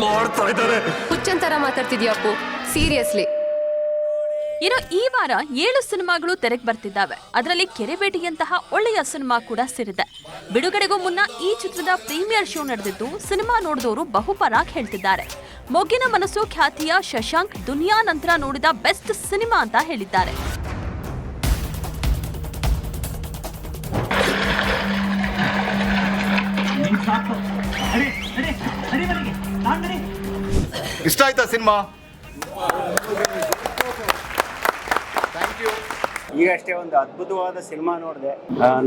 ಮಾಡ್ತಾ ಇದ್ದಾರೆ. ಹುಚ್ಚನ್ ತರ ಮಾತಾಡ್ತಿದ್ಯಪ್ಪು, ಸೀರಿಯಸ್ಲಿ. ಈ ವಾರ 7 ಸಿನಿಮಾಗಳು ತೆರೆಗೆ ಬರ್ತಿದ್ದಾವೆ. ಅದರಲ್ಲಿ ಕೆರೆಬೇಟೆಯಂತಹ ಒಳ್ಳೆಯ ಸಿನಿಮಾ ಕೂಡ ಸೇರಿದೆ. ಬಿಡುಗಡೆಗೂ ಮುನ್ನ ಈ ಚಿತ್ರದ ಪ್ರೀಮಿಯರ್ ಶೋ ನಡೆದಿದ್ದು ಸಿನಿಮಾ ನೋಡಿದವರು ಬಹುಪರಾಗ್ ಹೇಳ್ತಿದ್ದಾರೆ. ಮೊಗ್ಗಿನ ಮನಸ್ಸು ಖ್ಯಾತಿಯ ಶಶಾಂಕ್ ದುನಿಯಾ ನಂತರ ನೋಡಿದ ಬೆಸ್ಟ್ ಸಿನಿಮಾ ಅಂತ ಹೇಳಿದ್ದಾರೆ. ಇಷ್ಟ ಆಯ್ತಾ ಸಿನಿಮಾ? ಈಗಷ್ಟೇ ಒಂದು ಅದ್ಭುತವಾದ ಸಿನಿಮಾ ನೋಡಿದೆ.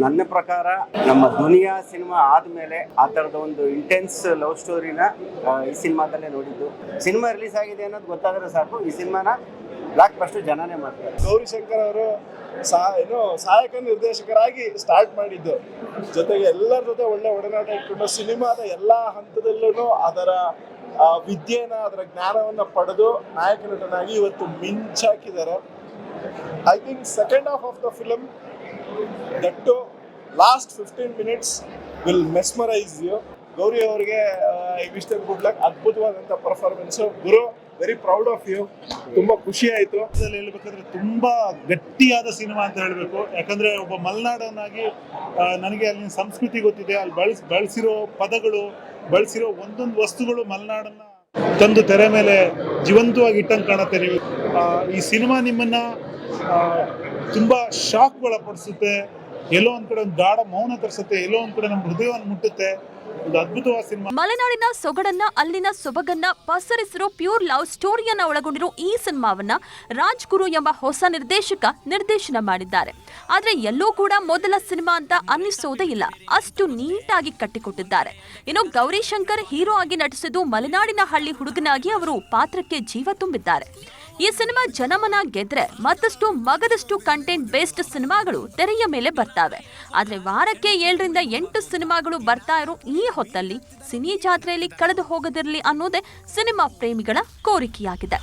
ನನ್ನ ಪ್ರಕಾರ ನಮ್ಮ ದುನಿಯಾ ಸಿನಿಮಾ ಆದ್ಮೇಲೆ ಆ ಥರದ ಒಂದು ಇಂಟೆನ್ಸ್ ಲವ್ ಸ್ಟೋರಿನ ಈ ಸಿನಿಮಾದಲ್ಲೇ ನೋಡಿದ್ದು. ಸಿನಿಮಾ ರಿಲೀಸ್ ಆಗಿದೆ ಅನ್ನೋದು ಗೊತ್ತಾದ್ರೆ ಸಾಕು, ಈ ಸಿನಿಮಾನ ಬ್ಲಾಕ್ ಬಸ್ಟರ್ ಜನನೇ ಮಾಡ್ತಾರೆ. ಗೌರಿಶಂಕರ್ ಅವರು ಸಹಾಯಕ ನಿರ್ದೇಶಕರಾಗಿ ಸ್ಟಾರ್ಟ್ ಮಾಡಿದ್ದು, ಜೊತೆಗೆ ಎಲ್ಲರ ಜೊತೆ ಒಳ್ಳೆ ಒಡನಾಟ ಇಟ್ಕೊಂಡು ಸಿನಿಮಾದ ಎಲ್ಲ ಹಂತದಲ್ಲೂ ಅದರ ವಿದ್ಯೆನ ಅದರ ಜ್ಞಾನವನ್ನ ಪಡೆದು ನಾಯಕ ನಟನಾಗಿ ಇವತ್ತು ಮಿಂಚಾಕಿದ್ದಾರೆ. I think second half of the film, that too, last 15 minutes will mesmerize you. Gauri ಅವರಿಗೆ I wish them good luck. ಅದ್ಭುತವಾದಂಥ ಪರ್ಫಾರ್ಮೆನ್ಸ್. ಗುರು, ವೆರಿ ಪ್ರೌಡ್ ಆಫ್ ಯು. ತುಂಬಾ ಖುಷಿ ಆಯ್ತು. ಹೇಳ್ಬೇಕಾದ್ರೆ ತುಂಬಾ ಗಟ್ಟಿಯಾದ ಸಿನಿಮಾ ಅಂತ ಹೇಳ್ಬೇಕು. ಯಾಕಂದ್ರೆ ಒಬ್ಬ ಮಲೆನಾಡನಾಗಿ ನನಗೆ ಅಲ್ಲಿನ ಸಂಸ್ಕೃತಿ ಗೊತ್ತಿದೆ. ಅಲ್ಲಿ ಬಳಸಿರೋ ಪದಗಳು, ಬಳಸಿರೋ ಒಂದೊಂದು ವಸ್ತುಗಳು ಮಲೆನಾಡನ್ನ ತಂದು ತೆರೆ ಮೇಲೆ ಜೀವಂತವಾಗಿ ಇಟ್ಟಂಗೆ ಕಾಣುತ್ತೆ. ನೀವು ಈ ಸಿನಿಮಾ ನಿಮ್ಮನ್ನ ತುಂಬಾ ಶಾಕ್ ಒಳಪಡಿಸುತ್ತೆ. ಎಲ್ಲೋ ಒಂದ್ ಕಡೆ ಒಂದು ಗಾಢ ಮೌನ ತರಿಸುತ್ತೆ, ಎಲ್ಲೋ ಒಂದ್ ಕಡೆ ನಮ್ಮ ಹೃದಯವನ್ನು ಮುಟ್ಟುತ್ತೆ. ಒಂದು ಅದ್ಭುತವಾದ ಸಿನಿಮಾ. ಮಲೆನಾಡಿನ ಸೊಗಡನ್ನ, ಅಲ್ಲಿನ ಸೊಬಗನ್ನ ಪಸರಿಸಿರೋ ಪ್ಯೂರ್ ಲವ್ ಸ್ಟೋರಿಯನ್ನ ಒಳಗೊಂಡಿರೋ ಈ ಸಿನಿಮಾವನ್ನ ರಾಜ್ಗುರು ಎಂಬ ಹೊಸ ನಿರ್ದೇಶಕ ನಿರ್ದೇಶನ ಮಾಡಿದ್ದಾರೆ. ಆದ್ರೆ ಎಲ್ಲೂ ಕೂಡ ಮೊದಲ ಸಿನಿಮಾ ಅಂತ ಅನ್ನಿಸೋದೇ ಇಲ್ಲ, ಅಷ್ಟು ನೀಟಾಗಿ ಕಟ್ಟಿಕೊಟ್ಟಿದ್ದಾರೆ. ಇನ್ನು ಗೌರಿಶಂಕರ್ ಹೀರೋ ಆಗಿ ನಟಿಸಿದ್ದು ಮಲೆನಾಡಿನ ಹಳ್ಳಿ ಹುಡುಗನಾಗಿ ಅವರು ಪಾತ್ರಕ್ಕೆ ಜೀವ ತುಂಬಿದ್ದಾರೆ. ಈ ಸಿನಿಮಾ ಜನಮನ ಗೆದ್ರೆ ಮತ್ತಷ್ಟು ಮಗದಷ್ಟು ಕಂಟೆಂಟ್ ಬೇಸ್ಡ್ ಸಿನಿಮಾಗಳು ತೆರೆಯ ಮೇಲೆ ಬರ್ತಾವೆ. ಆದ್ರೆ ವಾರಕ್ಕೆ 7ರಿಂದ 8 ಸಿನಿಮಾಗಳು ಬರ್ತಾ ಇರೋ ಈ ಹೊತ್ತಲ್ಲಿ ಸಿನಿ ಜಾತ್ರೆಯಲ್ಲಿ ಕಳೆದು ಹೋಗದಿರಲಿ ಅನ್ನೋದೇ ಸಿನಿಮಾ ಪ್ರೇಮಿಗಳ ಕೋರಿಕೆಯಾಗಿದೆ.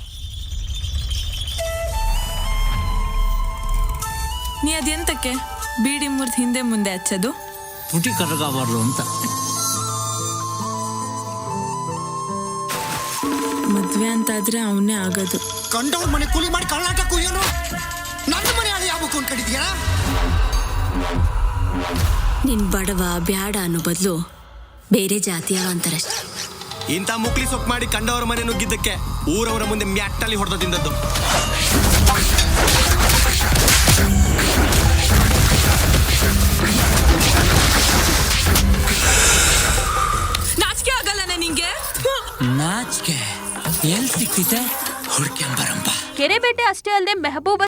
ನೀ ಅದೆಂತಕ್ಕೆ ಬೀಡಿ ಮುರಿದು ಹಿಂದೆ ಮುಂದೆ ಹಚ್ಚೋದು? ತುಟಿ ಕರಗಬಾರ್ದು ಅಂತ. ಮದ್ವೆ ಅಂತಾದ್ರೆ ಅವನೇ ಆಗೋದು. ಕಂಡವ್ರ ಮನೆ ಕೂಲಿ ಮಾಡಿ ಕಳ್ಳಾಟ ಕುಯ್ಯೋನು ನನ್ನ ಮನೆ ಅಲ್ಲಿ ಯಾವಬೇಕು ಅನ್ಕೊಂಡಿದ್ಯಾ? ನಿನ್ ಬಡವ ಬ್ಯಾಡ ಅನ್ನೋ ಬದಲು ಬೇರೆ ಜಾತಿಯವ ಅಂತಾರಷ್ಟೆ. ಇಂಥ ಮುಕ್ಲಿ ಸೊಪ್ಪು ಮಾಡಿ ಕಂಡವ್ರ ಮನೆ ನುಗ್ಗಿದ್ದಕ್ಕೆ ಊರವರ ಮುಂದೆ ಮ್ಯಾಟ್ಟಲ್ಲಿ ಹೊಡೆದ ತಿಂದದ್ದು. ನಾಚಿಕೆ ಆಗಲ್ಲ ನಿಂಗೆ? ನಾಚಿಕೆ ಎಲ್ಲಿ ಸಿಕ್ತಿತೆ? ಹುಡ್ಕ್ಯಾಂಬರಂಬ. ಕೆರೆಬೇಟೆ ಅಷ್ಟೇ ಅಲ್ಲದೆ ಮೆಹಬೂಬ